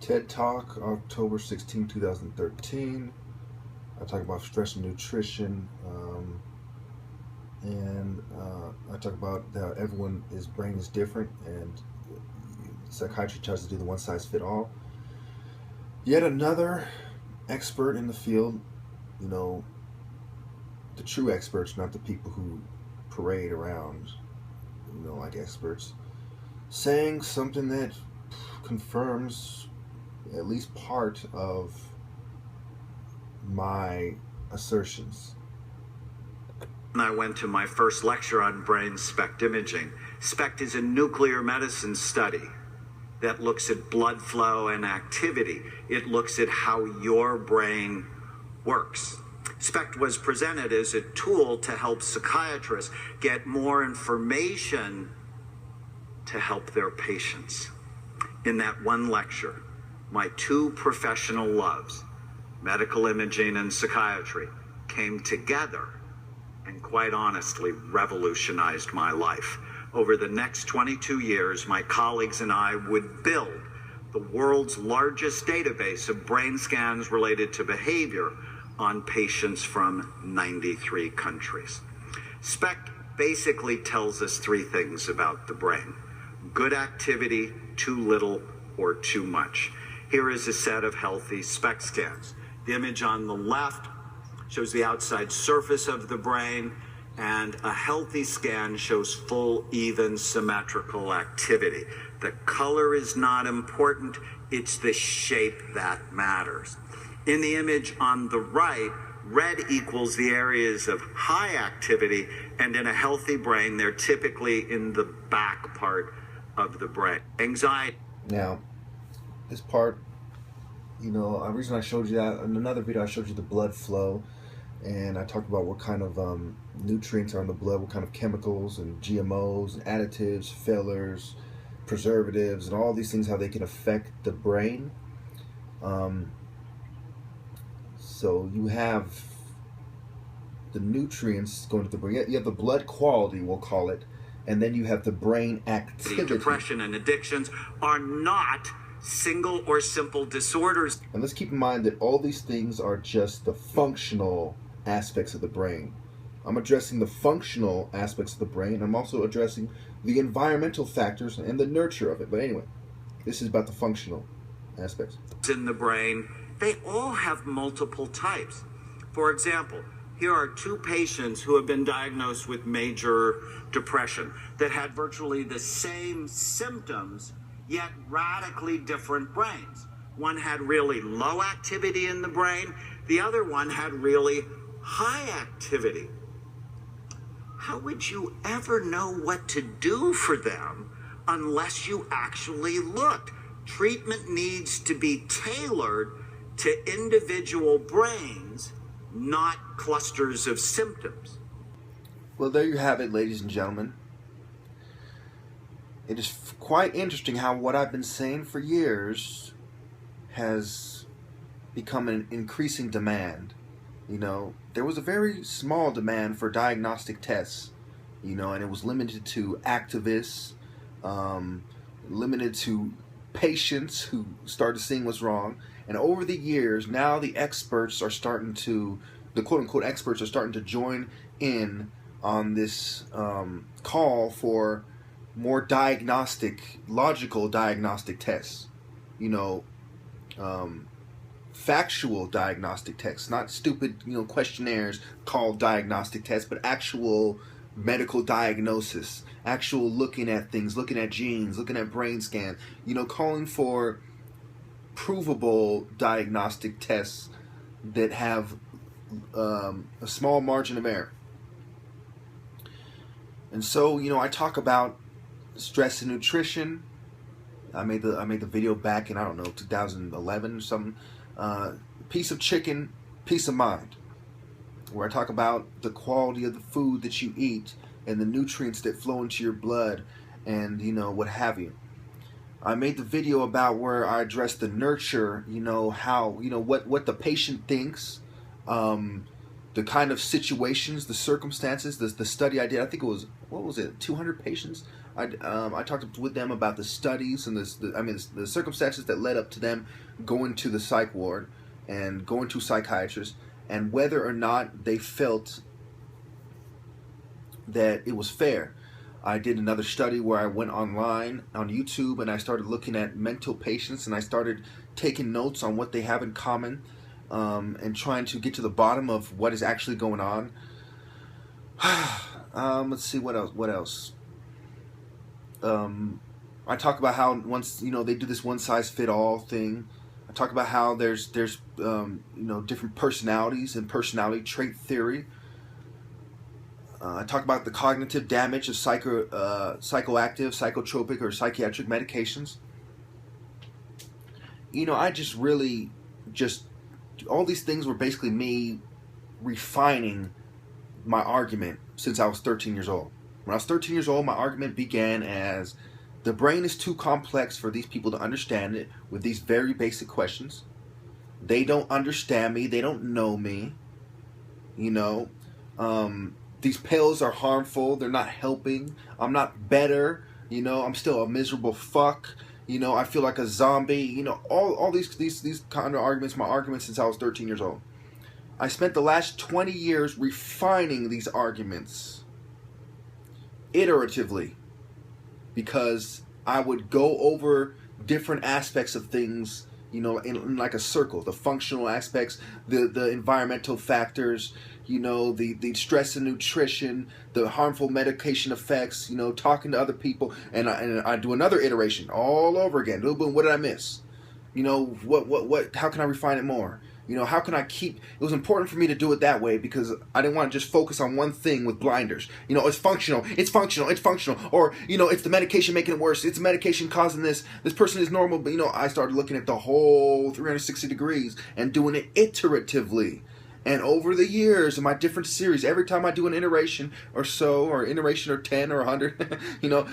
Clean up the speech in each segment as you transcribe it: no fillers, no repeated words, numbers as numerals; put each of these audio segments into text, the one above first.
TED Talk, October 16, 2013. I talk about stress and nutrition, and I talk about how everyone's brain is different, and psychiatry tries to do the one-size-fit-all. Yet another expert in the field, the true experts, not the people who parade around, like experts, saying something that confirms at least part of my assertions. I went to my first lecture on brain SPECT imaging. SPECT is a nuclear medicine study that looks at blood flow and activity. It looks at how your brain works. SPECT was presented as a tool to help psychiatrists get more information to help their patients. In that one lecture, my two professional loves, medical imaging and psychiatry, came together and quite honestly revolutionized my life. Over the next 22 years, my colleagues and I would build the world's largest database of brain scans related to behavior on patients from 93 countries. SPECT basically tells us three things about the brain: good activity, too little, or too much. Here is a set of healthy SPECT scans. The image on the left shows the outside surface of the brain, and a healthy scan shows full, even, symmetrical activity. The color is not important, it's the shape that matters. In the image on the right, red equals the areas of high activity, and in a healthy brain, they're typically in the back part of the brain. Anxiety. Now, this part, the reason I showed you that, in another video I showed you the blood flow, and I talked about what kind of nutrients are in the blood, what kind of chemicals and GMOs and additives, fillers, preservatives, and all these things, how they can affect the brain. So you have the nutrients going to the brain. You have the blood quality, we'll call it, and then you have the brain activity. Depression and addictions are not single or simple disorders. And let's keep in mind that all these things are just the functional aspects of the brain. I'm addressing the functional aspects of the brain. I'm also addressing the environmental factors and the nurture of it. But anyway, this is about the functional aspects. In the brain, they all have multiple types. For example, here are two patients who have been diagnosed with major depression that had virtually the same symptoms, yet radically different brains. One had really low activity in the brain, the other one had really high activity. How would you ever know what to do for them unless you actually looked? Treatment needs to be tailored to individual brains, not clusters of symptoms. Well, there you have it, ladies and gentlemen. It is quite interesting how what I've been saying for years has become an increasing demand. There was a very small demand for diagnostic tests, and it was limited to activists, limited to patients who started seeing what's wrong. And over the years, now the experts are starting to, the quote-unquote experts are starting to join in on this call for more logical diagnostic tests. Factual diagnostic tests, not stupid, questionnaires called diagnostic tests, but actual medical diagnosis, actual looking at things, looking at genes, looking at brain scans, calling for provable diagnostic tests that have a small margin of error. And so, I talk about stress and nutrition. I made the video back in, 2011 or something. Piece of chicken, peace of mind, where I talk about the quality of the food that you eat and the nutrients that flow into your blood and, what have you. I made the video about where I address the nurture, how, what the patient thinks, the kind of situations, the circumstances, the study I did. I think it was, 200 patients I talked with them about the studies and the circumstances that led up to them going to the psych ward and going to psychiatrists, and whether or not they felt that it was fair. I did another study where I went online on YouTube and I started looking at mental patients, and I started taking notes on what they have in common, and trying to get to the bottom of what is actually going on. Let's see what else. I talk about how once they do this one size fit all thing. I talk about how there's different personalities and personality trait theory. I talk about the cognitive damage of psychoactive, psychotropic, or psychiatric medications. I all these things were basically me refining my argument since I was 13 years old. When I was 13 years old, my argument began as the brain is too complex for these people to understand it with these very basic questions. They don't understand me. They don't know me. These pills are harmful. They're not helping. I'm not better. I'm still a miserable fuck. I feel like a zombie. All these kind of arguments, my arguments since I was 13 years old. I spent the last 20 years refining these arguments iteratively, because I would go over different aspects of things, in like a circle. The functional aspects, the environmental factors, the stress and nutrition, the harmful medication effects, talking to other people, and I do another iteration all over again. Boom, boom, what did I miss? What how can I refine it more? How can I keep... It was important for me to do it that way because I didn't want to just focus on one thing with blinders. It's functional, or, it's the medication making it worse, it's the medication causing this person is normal, but, I started looking at the whole 360 degrees and doing it iteratively. And over the years in my different series, every time I do an iteration or so, or iteration or 10 or 100,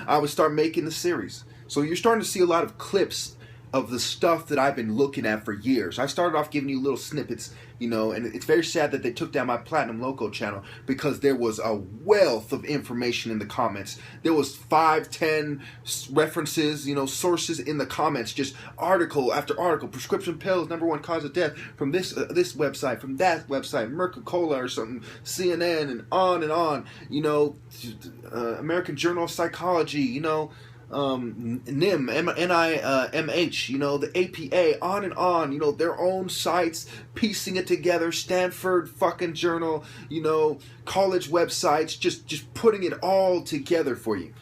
I would start making the series. So you're starting to see a lot of clips of the stuff that I've been looking at for years. I started off giving you little snippets, and it's very sad that they took down my Platinum Loco channel because there was a wealth of information in the comments. There was 5, 10 references, sources in the comments, just article after article. Prescription pills, #1 cause of death from this website, from that website, Mercola or something, CNN, and on and on. American Journal of Psychology, NIM, NIMH, the APA, on and on, their own sites, piecing it together, Stanford fucking journal, college websites, just putting it all together for you.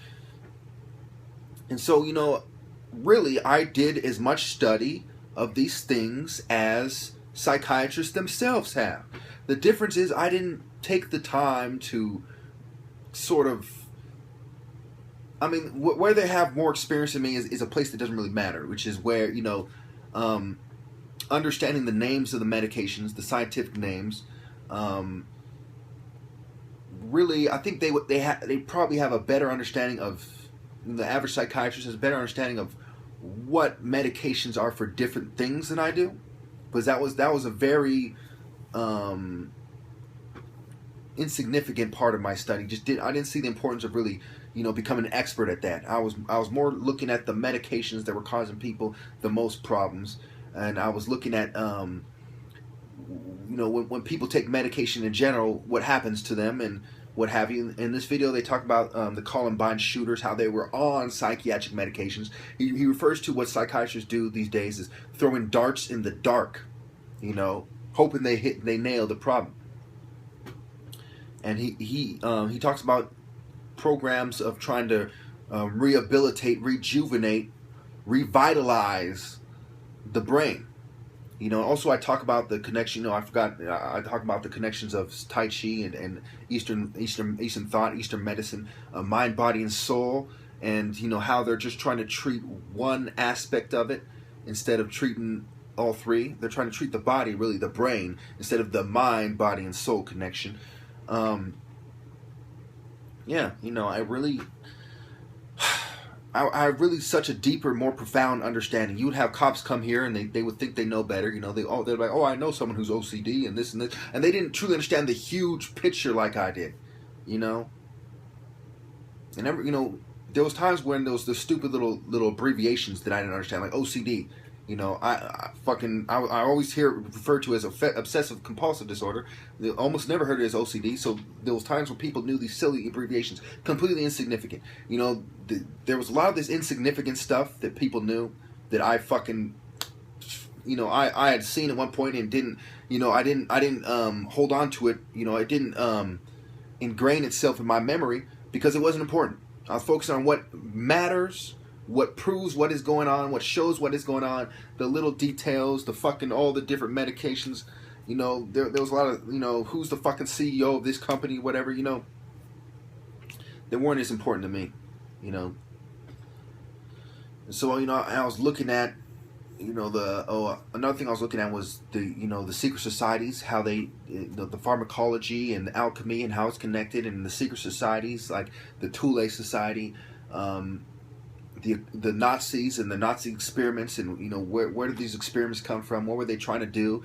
And so, really, I did as much study of these things as psychiatrists themselves have. The difference is I didn't take the time to sort of... where they have more experience than me is a place that doesn't really matter, which is where, understanding the names of the medications, the scientific names, really, I think they probably have a better understanding of... The average psychiatrist has a better understanding of what medications are for different things than I do, because that was a very insignificant part of my study. I didn't see the importance of really becoming an expert at that. I was more looking at the medications that were causing people the most problems, and I was looking at when people take medication in general, what happens to them and what have you. In this video, they talk about the Columbine shooters, how they were on psychiatric medications. He refers to what psychiatrists do these days as throwing darts in the dark, hoping they nail the problem. And he talks about programs of trying to rehabilitate, rejuvenate, revitalize the brain. Also I talk about the connection, I talk about the connections of Tai Chi and Eastern thought, Eastern medicine, mind, body, and soul, and how they're just trying to treat one aspect of it instead of treating all three. They're trying to treat the body, really the brain, instead of the mind, body, and soul connection. I really such a deeper, more profound understanding. You would have cops come here and they would think they know better. They're like, oh, I know someone who's OCD and this, and they didn't truly understand the huge picture like I did. And there was times when there was the stupid little abbreviations that I didn't understand, like OCD. You know, I always hear it referred to as obsessive compulsive disorder. They almost never heard it as OCD. So there was times when people knew these silly abbreviations, completely insignificant. You know, there was a lot of this insignificant stuff that people knew that I fucking, you know, I had seen at one point and didn't, you know, I didn't hold on to it. You know, it didn't ingrain itself in my memory because it wasn't important. I was focused on what matters, what proves what is going on, what shows what is going on, the little details, the fucking all the different medications. You know, there was a lot of, you know, who's the fucking CEO of this company, whatever, you know. They weren't as important to me, you know. So, you know, I was looking at, you know, another thing I was looking at was the, you know, the secret societies, how they, the pharmacology and the alchemy and how it's connected, and the secret societies like the Thule Society, the Nazis and the Nazi experiments, and you know, where did these experiments come from? What were they trying to do?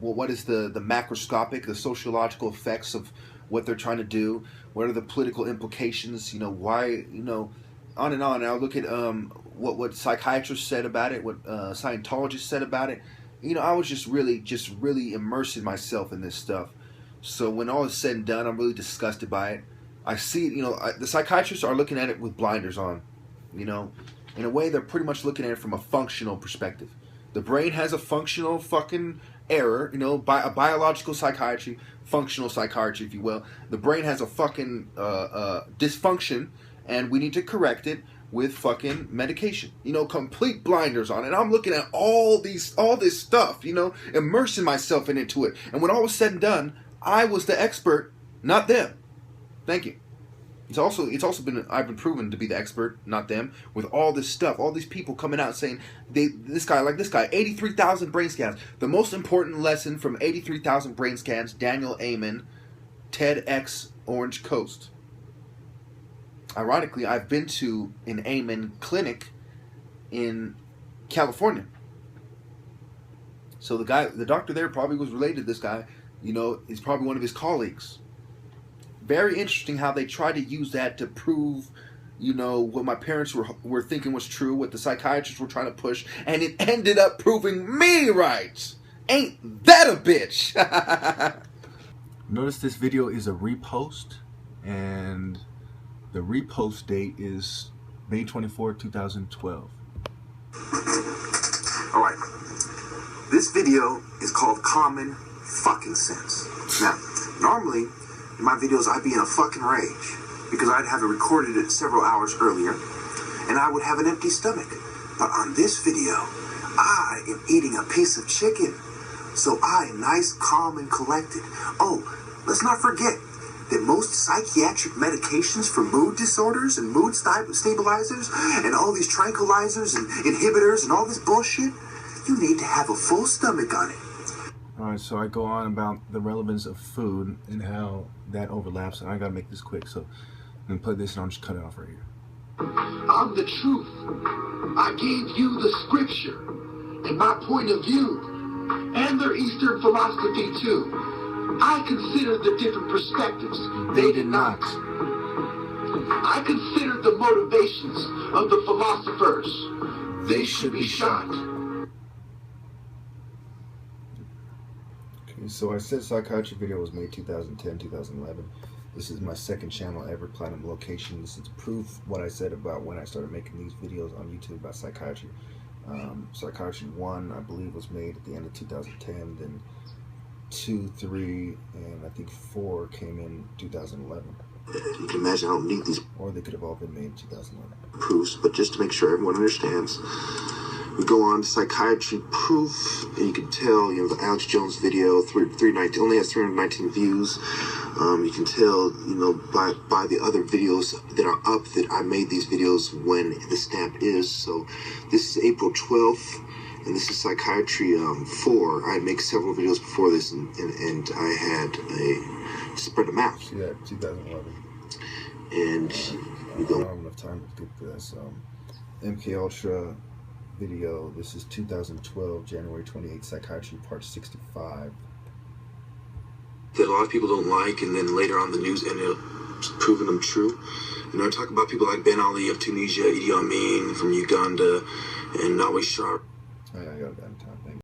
What is the macroscopic, the sociological effects of what they're trying to do? What are the political implications? You know, why, you know, on and on. And I'll look at what psychiatrists said about it, what Scientologists said about it. You know, I was just really immersing myself in this stuff. So when all is said and done, I'm really disgusted by it. I see, you know, the psychiatrists are looking at it with blinders on. You know, in a way, they're pretty much looking at it from a functional perspective. The brain has a functional fucking error, you know, a biological psychiatry, functional psychiatry, if you will. The brain has a fucking dysfunction, and we need to correct it with fucking medication. You know, complete blinders on it. I'm looking at all this stuff, you know, immersing myself into it. And when all was said and done, I was the expert, not them. Thank you. It's also been, I've been proven to be the expert, not them, with all this stuff, all these people coming out saying this guy, 83,000 brain scans. The most important lesson from 83,000 brain scans, Daniel Amen, TEDx Orange Coast. Ironically, I've been to an Amen clinic in California. So the doctor there probably was related to this guy. You know, he's probably one of his colleagues. Very interesting how they tried to use that to prove, you know, what my parents were thinking was true, what the psychiatrists were trying to push, and it ended up proving me right. Ain't that a bitch? Notice this video is a repost, and the repost date is May 24, 2012. Alright, this video is called Common Fucking Sense. Now, normally, in my videos, I'd be in a fucking rage because I'd have it recorded it several hours earlier and I would have an empty stomach. But on this video, I am eating a piece of chicken. So I am nice, calm, and collected. Oh, let's not forget that most psychiatric medications for mood disorders and mood stabilizers and all these tranquilizers and inhibitors and all this bullshit, you need to have a full stomach on it. Alright, so I go on about the relevance of food and how that overlaps, and I gotta make this quick, so I'm gonna put this and I'll just cut it off right here. I'm the truth. I gave you the scripture and my point of view, and their Eastern philosophy too. I considered the different perspectives. They did not. I considered the motivations of the philosophers. They should be shot. So I said psychiatry video was made 2010, 2011. This is my second channel ever, Platinum Location. This is proof what I said about when I started making these videos on YouTube about psychiatry. Psychiatry 1, I believe, was made at the end of 2010. Then 2, 3, and I think 4 came in 2011. You can imagine I don't need these Or they could have all been made in 2011. proofs, but just to make sure everyone understands, we go on to psychiatry proof, and you can tell, you know, the Alex Jones video, 319, only has 319 views. You can tell, you know, by the other videos that are up that I made these videos when the stamp is. So this is April 12th, and this is psychiatry 4. I make several videos before this, and I had spread them out. Yeah, 2011. And we I go. don't have enough time to get to this. MK Ultra video. This is 2012, January 28th, Psychiatry Part 65. That a lot of people don't like, and then later on the news ended up proving them true. You know, I talk about people like Ben Ali of Tunisia, Idi Amin from Uganda, and always sharp. I got that time.